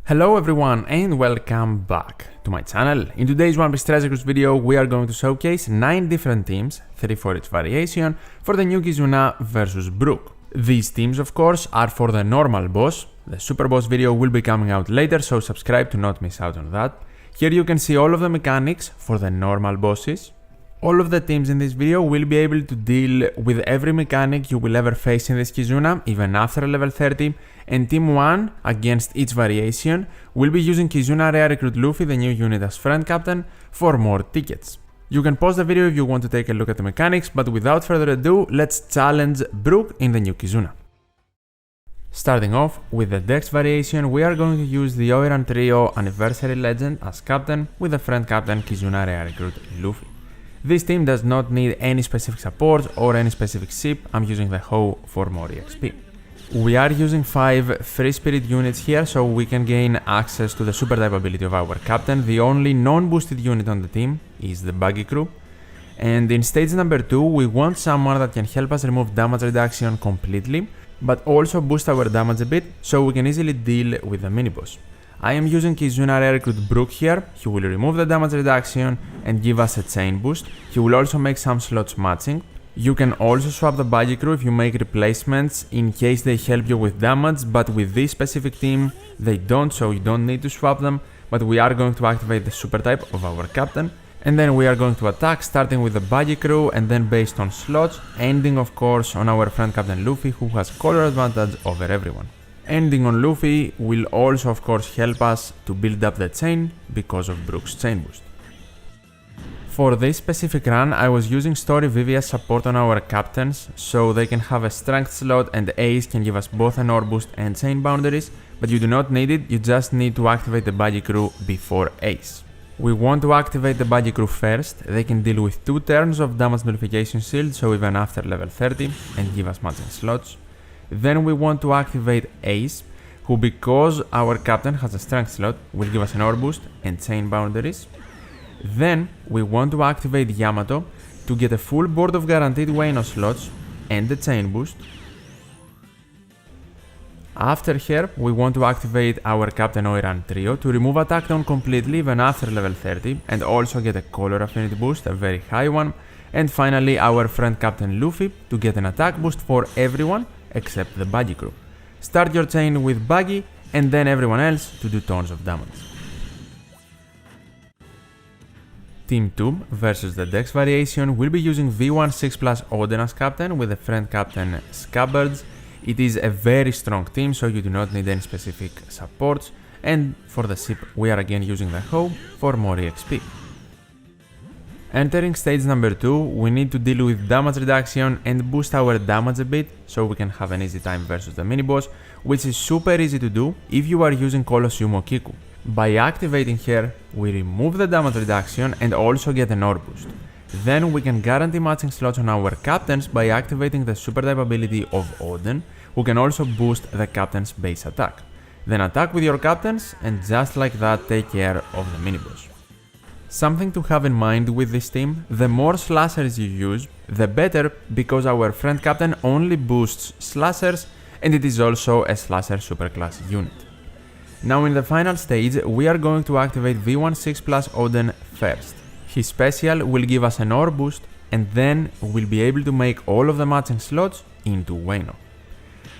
Hello everyone and welcome back to my channel. In today's One Piece Treasure Cruise video, we are going to showcase 9 different teams, 3 for each variation, for the new Kizuna vs Brook. These teams of course are for the normal boss. The super boss video will be coming out later, so subscribe to not miss out on that. Here you can see all of the mechanics for the normal bosses. All of the teams in this video will be able to deal with every mechanic you will ever face in this Kizuna, even after level 30, and Team 1, against each variation, will be using Kizuna Rare Recruit Luffy, the new unit, as friend captain, for more tickets. You can pause the video if you want to take a look at the mechanics, but without further ado, let's challenge Brook in the new Kizuna. Starting off with the DEX variation, we are going to use the Oiran Trio Anniversary Legend as captain, with the friend captain Kizuna Rare Recruit Luffy. This team does not need any specific support or any specific ship. I'm using the Hoe for more EXP. We are using 5 free spirit units here, so we can gain access to the super type ability of our captain. The only non-boosted unit on the team is the Buggy Crew. And in stage number 2, we want someone that can help us remove damage reduction completely, but also boost our damage a bit, so we can easily deal with the mini-boss. I am using Kizuna Rare Recruit Brook here. He will remove the damage reduction and give us a chain boost. He will also make some slots matching. You can also swap the Buggy Crew if you make replacements in case they help you with damage, but with this specific team they don't, so you don't need to swap them. But we are going to activate the super type of our captain, and then we are going to attack, starting with the Buggy Crew and then based on slots, ending of course on our friend captain Luffy, who has color advantage over everyone. Ending on Luffy will also of course help us to build up the chain because of Brook's chain boost. For this specific run, I was using Story VVS support on our captains, so they can have a strength slot and Ace can give us both an ore boost and chain boundaries, but you do not need it, you just need to activate the Buggy Crew before Ace. We want to activate the Buggy Crew first. They can deal with 2 turns of damage nullification shield, so even after level 30, and give us matching slots. Then we want to activate Ace, who because our captain has a strength slot, will give us an ore boost and chain boundaries. Then we want to activate Yamato to get a full board of guaranteed Wano slots and the chain boost. After her, we want to activate our Captain Oiran Trio to remove attack down completely even after level 30 and also get a color affinity boost, a very high one. And finally our friend Captain Luffy to get an attack boost for everyone except the Buggy Crew. Start your chain with Buggy and then everyone else to do tons of damage. Team 2 versus the DEX variation will be using V16 plus Oden as captain with the friend captain Scabbards. It is a very strong team, so you do not need any specific supports, and for the ship we are again using the Hoe for more EXP. Entering stage number 2, we need to deal with damage reduction and boost our damage a bit, so we can have an easy time versus the mini-boss, which is super easy to do if you are using Colosseum Kiku. By activating her, we remove the damage reduction and also get an ore boost. Then we can guarantee matching slots on our captains by activating the super type ability of Oden, who can also boost the captain's base attack. Then attack with your captains and just like that take care of the mini-boss. Something to have in mind with this team, the more slashers you use, the better, because our friend captain only boosts slashers and it is also a slasher superclass unit. Now in the final stage, we are going to activate V16 plus Oden first. His special will give us an ore boost and then we'll be able to make all of the matching slots into Wano.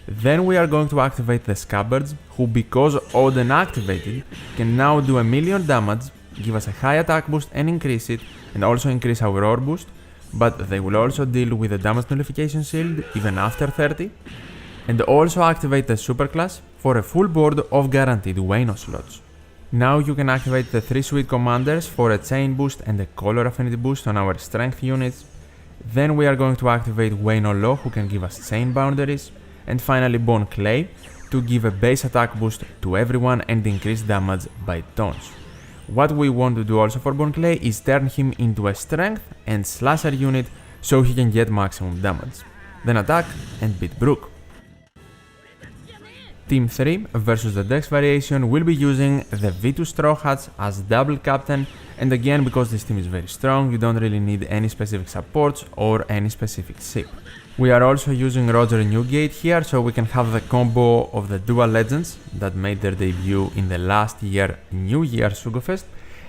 Then we are going to activate the Scabbards, who because Oden activated can now do 1,000,000 damage, give us a high attack boost and increase it, and also increase our ore boost, but they will also deal with the damage nullification shield even after 30, and also activate the superclass for a full board of guaranteed Wano slots. Now you can activate the 3 sweet commanders for a chain boost and a color affinity boost on our strength units. Then we are going to activate Wano Law, who can give us chain boundaries, and finally Bone Clay to give a base attack boost to everyone and increase damage by tons. What we want to do also for Bone Clay is turn him into a strength and slasher unit so he can get maximum damage. Then attack and beat Brook. Team 3 versus the DEX variation will be using the V2 Strawhats as double captain, and again, because this team is very strong, you don't really need any specific supports or any specific ship. We are also using Roger Newgate here, so we can have the combo of the dual legends that made their debut in the last year New Year Sugo Fest.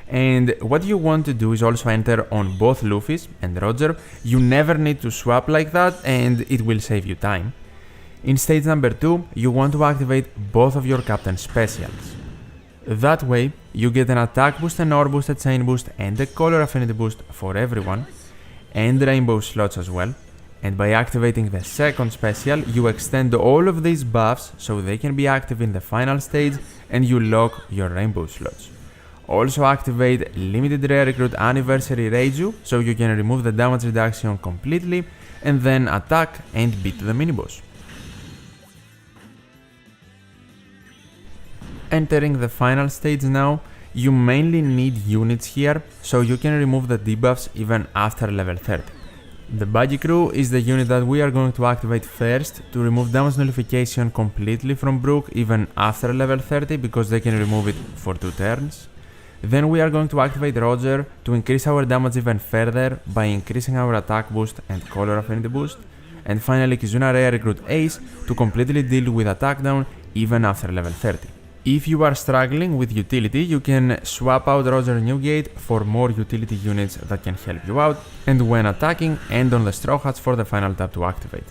And what you want to do is also enter on both Luffy's and Roger. You never need to swap like that, and it will save you time. In stage number 2, you want to activate both of your captain specials. That way, you get an attack boost, an ore boost, a chain boost, and a color affinity boost for everyone, and rainbow slots as well. And by activating the second special, you extend all of these buffs so they can be active in the final stage, and you lock your rainbow slots. Also activate limited rare recruit anniversary Reiju so you can remove the damage reduction completely, and then attack and beat the mini-boss. Entering the final stage now, you mainly need units here, so you can remove the debuffs even after level 30. The Buggy Crew is the unit that we are going to activate first to remove damage nullification completely from Brook even after level 30, because they can remove it for 2 turns. Then we are going to activate Roger to increase our damage even further by increasing our attack boost and color affinity boost. And finally Kizuna Rare Recruit Ace to completely deal with attack down even after level 30. If you are struggling with utility, you can swap out Roger Newgate for more utility units that can help you out, and when attacking, end on the Strawhats for the final tap to activate.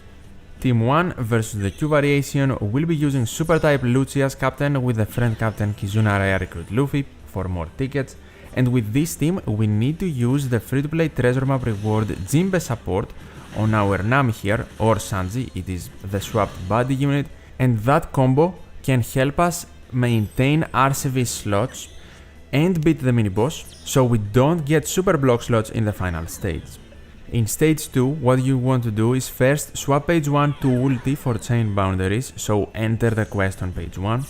Team 1 versus the Q variation will be using Super type Lucci as captain with the friend captain Kizuna Rare Recruit Luffy for more tickets, and with this team we need to use the free-to-play treasure map reward Jinbe support on our Nami here, or Sanji, it is the swapped body unit, and that combo can help us maintain RCV slots and beat the mini-boss, so we don't get super block slots in the final stage. In stage 2, what you want to do is first swap page 1 to ulti for chain boundaries, so enter the quest on page 1,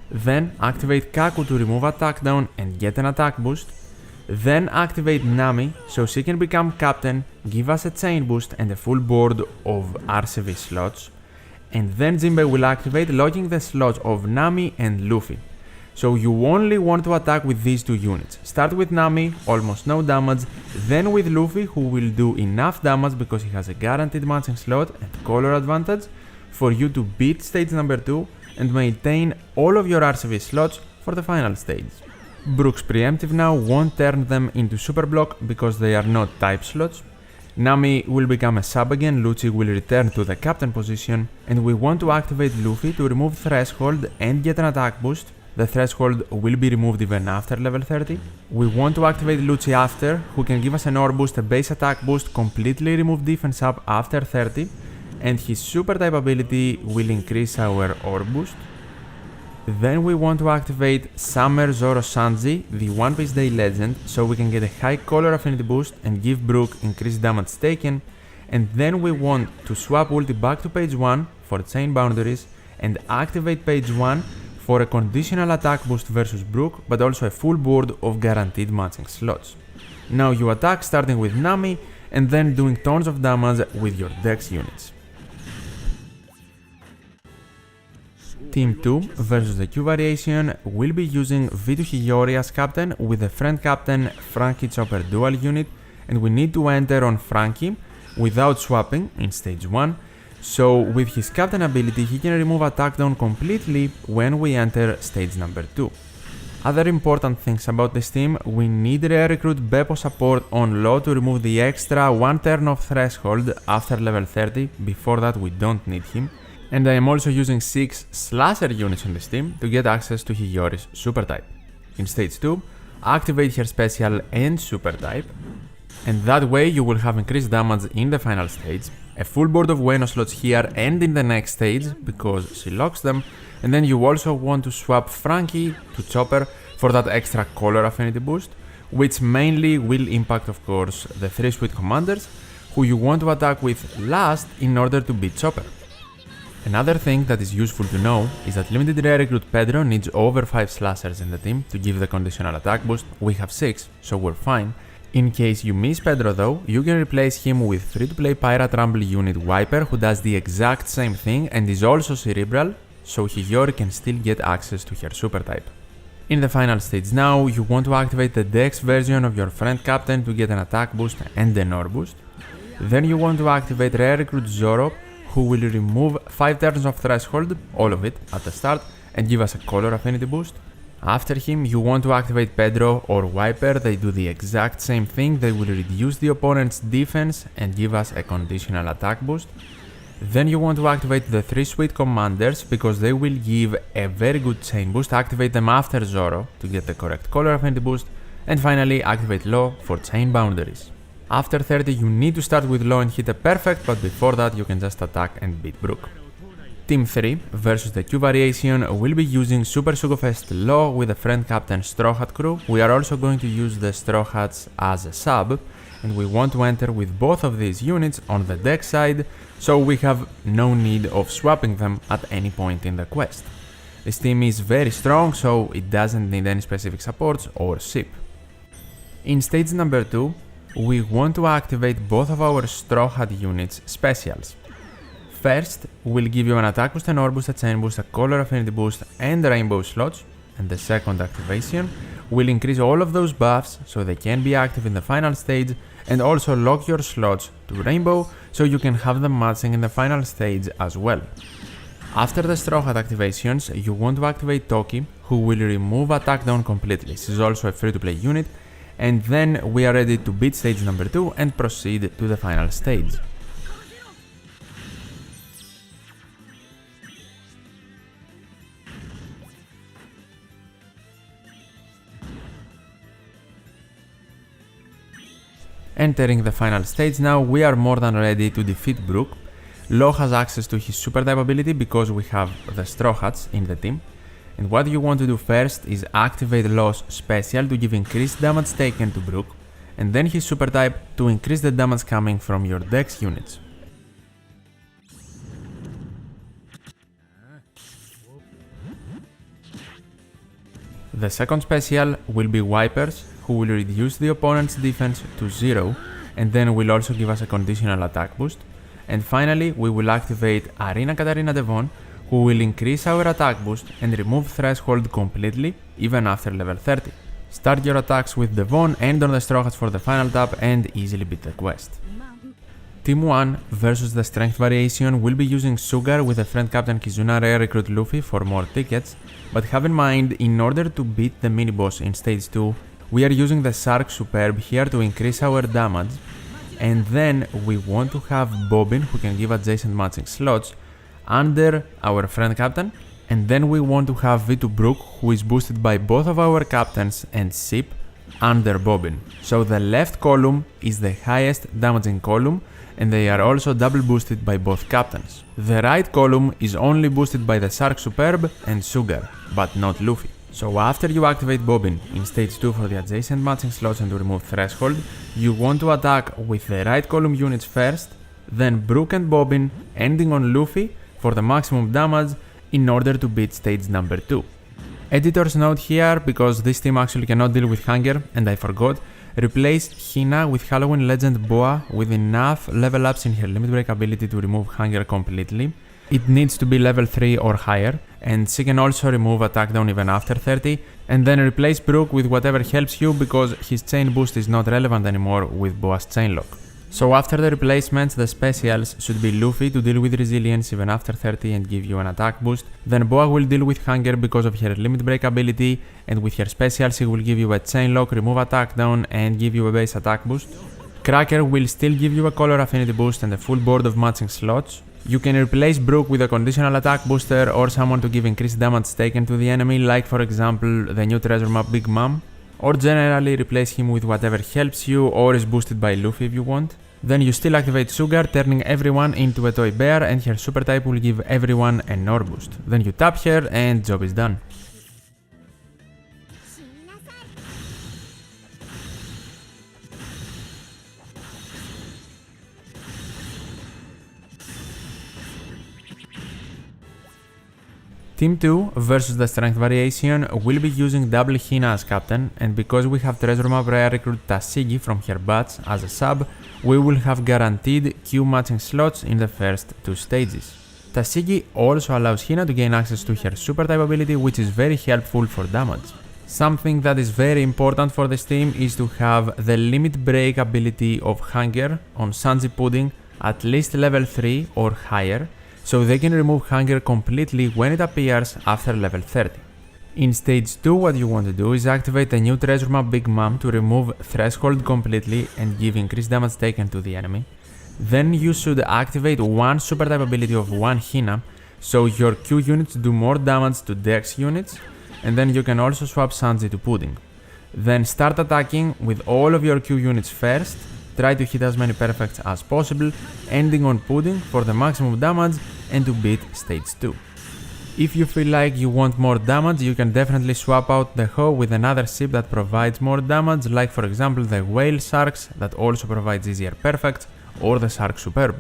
then activate Kaku to remove attack down and get an attack boost, then activate Nami so she can become captain, give us a chain boost and a full board of RCV slots, and then Jinbe will activate, locking the slots of Nami and Luffy. So you only want to attack with these 2 units. Start with Nami, almost no damage, then with Luffy, who will do enough damage because he has a guaranteed matching slot and color advantage for you to beat stage number 2 and maintain all of your RCV slots for the final stage. Brook's preemptive now won't turn them into super block because they are not type slots. Nami will become a sub again, Lucci will return to the captain position, and we want to activate Luffy to remove threshold and get an attack boost. The threshold will be removed even after level 30. We want to activate Lucci after, who can give us an ore boost, a base attack boost, completely remove defense up after 30, and his super type ability will increase our ore boost. Then we want to activate Summer Zoro Sanji, the One Piece Day legend, so we can get a high color affinity boost and give Brook increased damage taken, and then we want to swap ulti back to page 1 for chain boundaries and activate page 1 for a conditional attack boost versus Brook, but also a full board of guaranteed matching slots. Now you attack starting with Nami and then doing tons of damage with your Dex units. Team 2 versus the Q variation will be using V2 Hiyori as captain with the friend captain Franky Chopper dual unit, and we need to enter on Franky without swapping in stage 1, so with his captain ability he can remove attack down completely when we enter stage number 2. Other important things about this team, we need rare recruit Beppo support on low to remove the extra 1 turn of threshold after level 30, before that we don't need him. And I am also using 6 slasher units on this team to get access to Hiyori's super type. In stage 2, activate her special and super type, and that way you will have increased damage in the final stage, a full board of Ueno slots here and in the next stage because she locks them, and then you also want to swap Franky to Chopper for that extra color affinity boost, which mainly will impact of course the 3 sweet commanders, who you want to attack with last in order to beat Chopper. Another thing that is useful to know is that limited rare recruit Pedro needs over 5 slashers in the team to give the conditional attack boost. We have 6, so we're fine. In case you miss Pedro though, you can replace him with free-to-play Pirate Rumble unit Wiper, who does the exact same thing and is also cerebral, so Hiyori can still get access to her super type. In the final stage now, you want to activate the DEX version of your friend captain to get an attack boost and an ore boost. Then you want to activate Rare Recruit Zoro, who will remove 5 turns of threshold, all of it, at the start, and give us a color affinity boost. After him, you want to activate Pedro or Wiper. They do the exact same thing. They will reduce the opponent's defense and give us a conditional attack boost. Then you want to activate the 3 Sweet Commanders because they will give a very good chain boost. Activate them after Zoro to get the correct color affinity boost. And finally, activate Law for chain boundaries. After 30, you need to start with Law and hit a perfect, but before that, you can just attack and beat Brook. Team 3 versus the Q variation will be using Super Sugo Fest Law with the friend captain Strawhat Crew. We are also going to use the Strawhats as a sub, and we want to enter with both of these units on the deck side, so we have no need of swapping them at any point in the quest. This team is very strong, so it doesn't need any specific supports or SIP. In stage number 2, we want to activate both of our Strawhat units specials. First, we'll give you an attack boost, an ore boost, a chain boost, a color affinity boost, and rainbow slots, and the second activation will increase all of those buffs so they can be active in the final stage, and also lock your slots to rainbow so you can have them matching in the final stage as well. After the Strawhat activations, you want to activate Toki, who will remove attack down completely. This is also a free-to-play unit, and then we are ready to beat stage number 2 and proceed to the final stage. Entering the final stage now, we are more than ready to defeat Brook. Law has access to his super type ability because we have the Strawhats in the team. And what you want to do first is activate Law's special to give increased damage taken to Brook, and then his super type to increase the damage coming from your dex units. The second special will be Wipers, who will reduce the opponent's defense to 0 and then will also give us a conditional attack boost. And finally, we will activate Arena Katarina Devon, who will increase our attack boost and remove threshold completely, even after level 30. Start your attacks with Devon, end on the Strawhats for the final tap and easily beat the quest. Team 1 versus the strength variation will be using Sugar with the friend captain Kizuna Rare Recruit Luffy for more tickets, but have in mind, in order to beat the mini-boss in stage 2, we are using the Shark Superb here to increase our damage, and then we want to have Bobbin, who can give adjacent matching slots, under our friend captain, and then we want to have V2 Brook, who is boosted by both of our captains and SIP, under Bobbin. So the left column is the highest damaging column, and they are also double boosted by both captains. The right column is only boosted by the Shark Superb and Sugar, but not Luffy. So after you activate Bobbin in stage 2 for the adjacent matching slots and to remove threshold, you want to attack with the right column units first, then Brook and Bobbin, ending on Luffy for the maximum damage in order to beat stage number 2. Editor's note here, because this team actually cannot deal with hunger, and I forgot, replace Hina with Halloween Legend Boa with enough level ups in her limit break ability to remove hunger completely. It needs to be level 3 or higher, and she can also remove attack down even after 30, and then replace Brook with whatever helps you because his chain boost is not relevant anymore with Boa's chain lock. So after the replacements, the specials should be Luffy to deal with resilience even after 30 and give you an attack boost, then Boa will deal with hunger because of her limit break ability, and with her specials she will give you a chain lock, remove attack down and give you a base attack boost. Cracker will still give you a color affinity boost and a full board of matching slots. You can replace Brook with a conditional attack booster or someone to give increased damage taken to the enemy, like for example the new treasure map Big Mom, or generally replace him with whatever helps you or is boosted by Luffy if you want. Then you still activate Sugar, turning everyone into a toy bear, and her super type will give everyone an ore boost. Then you tap her and job is done. Team 2 versus the strength variation will be using double Hina as captain, and because we have treasure map rare recruit Tasigi from her batch as a sub, we will have guaranteed Q matching slots in the first 2 stages. Tashigi also allows Hina to gain access to her super type ability, which is very helpful for damage. Something that is very important for this team is to have the limit break ability of Hunger on Sanji Pudding at least level 3 or higher, so they can remove Hunger completely when it appears after level 30. In stage 2, what you want to do is activate the new treasure map Big Mom to remove Threshold completely and give increased damage taken to the enemy. Then you should activate one super type ability of one Hina, so your Q units do more damage to Dex units, and then you can also swap Sanji to Pudding. Then start attacking with all of your Q units first, try to hit as many perfects as possible, ending on Pudding for the maximum damage and to beat stage 2. If you feel like you want more damage, you can definitely swap out the Ho with another ship that provides more damage, like for example the Whale Sharks that also provides easier perfects, or the Shark Superb.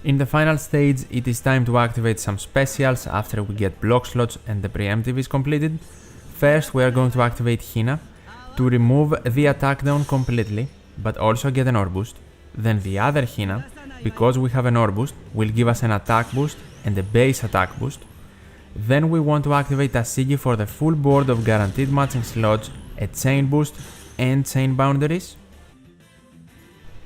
In the final stage, it is time to activate some specials after we get block slots and the preemptive is completed. First, we are going to activate Hina to remove the attack down completely, but also get an ore boost. Then the other Hina, because we have an ore boost, will give us an attack boost and a base attack boost. Then we want to activate Tashigi for the full board of guaranteed matching slots, a chain boost and chain boundaries.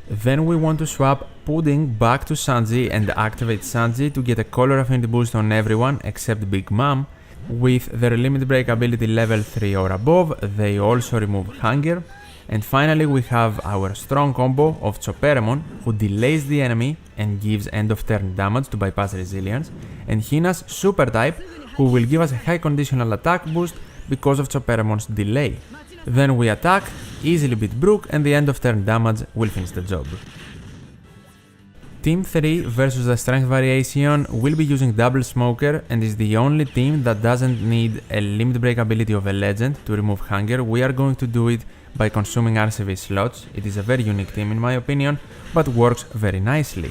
Then we want to swap Pudding back to Sanji and activate Sanji to get a color affinity boost on everyone except Big Mom. With their limit break ability level 3 or above, they also remove Hunger. And finally we have our strong combo of Chopperemon, who delays the enemy and gives end of turn damage to bypass resilience, and Hina's super type, who will give us a high conditional attack boost because of Chopperemon's delay. Then we attack, easily beat Brook, and the end of turn damage will finish the job. Team 3 versus the strength variation will be using double smoker and is the only team that doesn't need a limit break ability of a legend to remove Hunger. We are going to do it by consuming RCV slots. It is a very unique team in my opinion, but works very nicely.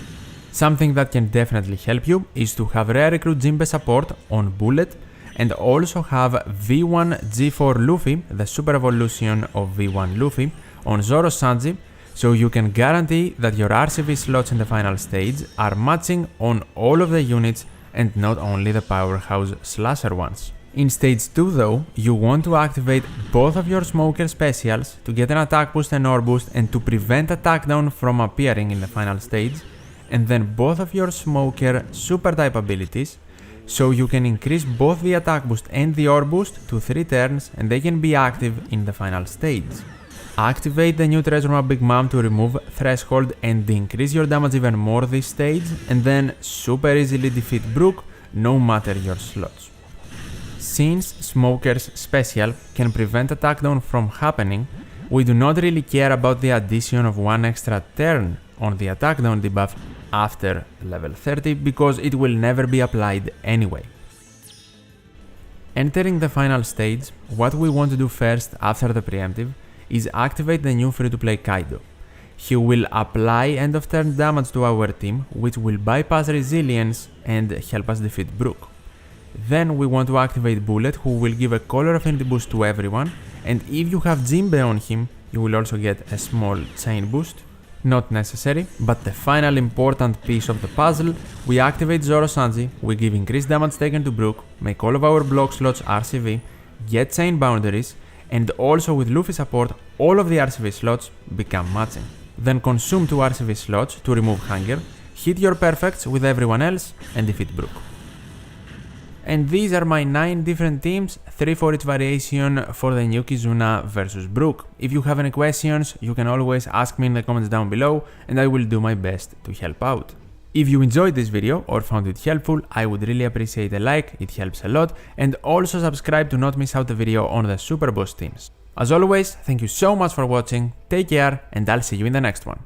Something that can definitely help you is to have rare recruit Jinbe support on Bullet and also have V1 G4 Luffy, the super evolution of V1 Luffy, on Zoro Sanji, so you can guarantee that your RCV slots in the final stage are matching on all of the units and not only the powerhouse slasher ones. In stage 2 though, you want to activate both of your smoker specials to get an attack boost and ore boost and to prevent attack down from appearing in the final stage, and then both of your smoker super type abilities, so you can increase both the attack boost and the ore boost to 3 turns and they can be active in the final stage. Activate the new treasure map Big Mom to remove Threshold and increase your damage even more this stage, and then super easily defeat Brook no matter your slots. Since Smoker's special can prevent attack down from happening, we do not really care about the addition of one extra turn on the attack down debuff after level 30 because it will never be applied anyway. Entering the final stage, what we want to do first after the preemptive is activate the new free-to-play Kaido. He will apply end of turn damage to our team, which will bypass resilience and help us defeat Brook. Then we want to activate Bullet, who will give a color affinity boost to everyone, and if you have Jinbe on him, you will also get a small chain boost. Not necessary, but the final important piece of the puzzle, we activate Zoro Sanji, we give increased damage taken to Brook, make all of our block slots RCV, get chain boundaries, and also with Luffy support, all of the RCV slots become matching. Then consume 2 RCV slots to remove Hunger, hit your perfects with everyone else, and defeat Brook. And these are my 9 different teams, 3 for each variation for the new Kizuna versus Brook. If you have any questions, you can always ask me in the comments down below, and I will do my best to help out. If you enjoyed this video or found it helpful, I would really appreciate a like, it helps a lot, and also subscribe to not miss out the video on the Super Boss teams. As always, thank you so much for watching, take care, and I'll see you in the next one.